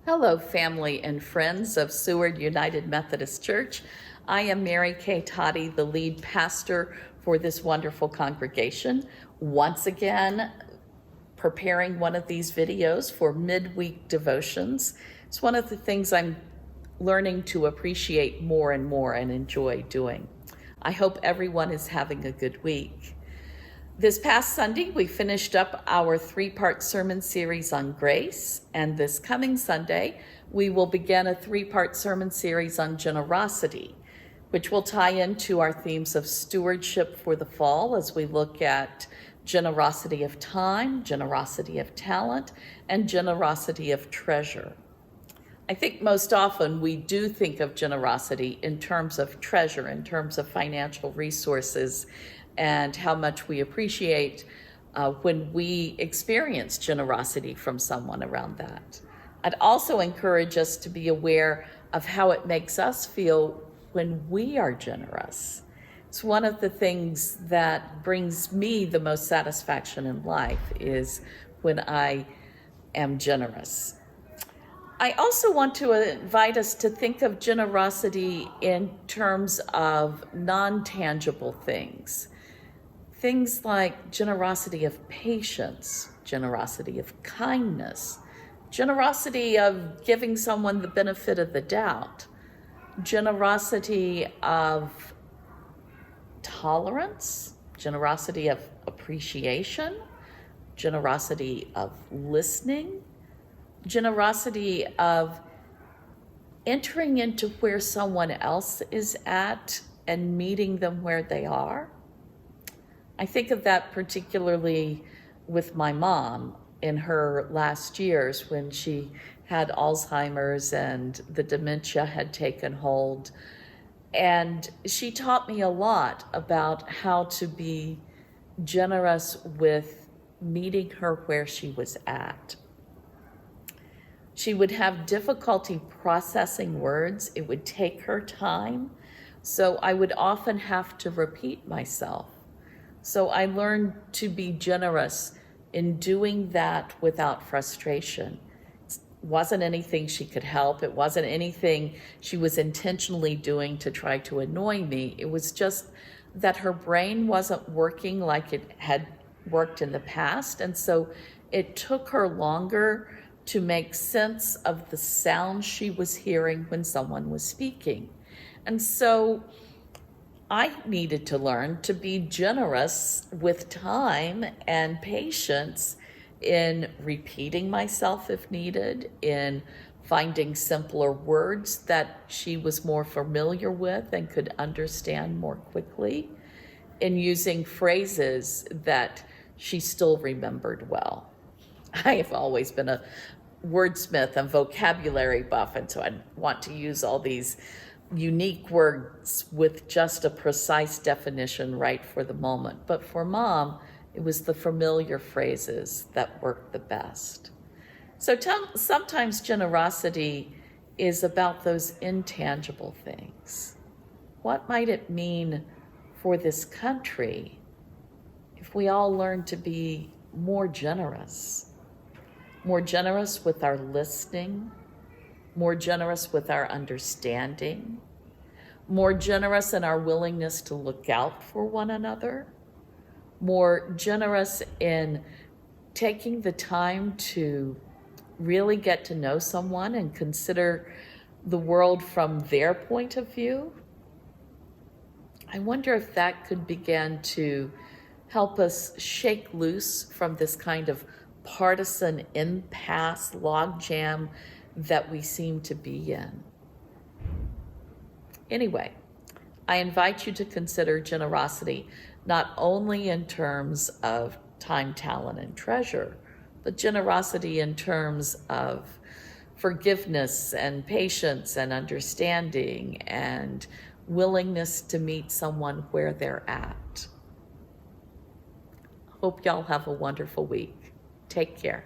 Hello, family and friends of Seward United Methodist Church. I am Mary Kay Toddy, the lead pastor for this wonderful congregation. Once again, preparing one of these videos for midweek devotions. It's one of the things I'm learning to appreciate more and more and enjoy doing. I hope everyone is having a good week. This past Sunday, we finished up our three-part sermon series on grace, and this coming Sunday, we will begin a three-part sermon series on generosity, which will tie into our themes of stewardship for the fall as we look at generosity of time, generosity of talent, and generosity of treasure. I think most often we do think of generosity in terms of treasure, in terms of financial resources, and how much we appreciate when we experience generosity from someone around that. I'd also encourage us to be aware of how it makes us feel when we are generous. It's one of the things that brings me the most satisfaction in life is when I am generous. I also want to invite us to think of generosity in terms of non-tangible things. Things like generosity of patience, generosity of kindness, generosity of giving someone the benefit of the doubt, generosity of tolerance, generosity of appreciation, generosity of listening, generosity of entering into where someone else is at and meeting them where they are. I think of that particularly with my mom in her last years when she had Alzheimer's and the dementia had taken hold. And she taught me a lot about how to be generous with meeting her where she was at. She would have difficulty processing words. It would take her time. So I would often have to repeat myself. So I learned to be generous in doing that without frustration. It wasn't anything she could help. It wasn't anything she was intentionally doing to try to annoy me. It was just that her brain wasn't working like it had worked in the past. And so it took her longer to make sense of the sound she was hearing when someone was speaking. And so I needed to learn to be generous with time and patience in repeating myself if needed, in finding simpler words that she was more familiar with and could understand more quickly, in using phrases that she still remembered well. I have always been a wordsmith and vocabulary buff, and so I want to use all these unique words with just a precise definition right for the moment. But for Mom, it was the familiar phrases that worked the best. So sometimes generosity is about those intangible things. What might it mean for this country if we all learn to be more generous? More generous with our listening, more generous with our understanding, more generous in our willingness to look out for one another, more generous in taking the time to really get to know someone and consider the world from their point of view. I wonder if that could begin to help us shake loose from this kind of partisan impasse, logjam that we seem to be in. Anyway, I invite you to consider generosity not only in terms of time, talent, and treasure, but generosity in terms of forgiveness and patience and understanding and willingness to meet someone where they're at. Hope y'all have a wonderful week. Take care.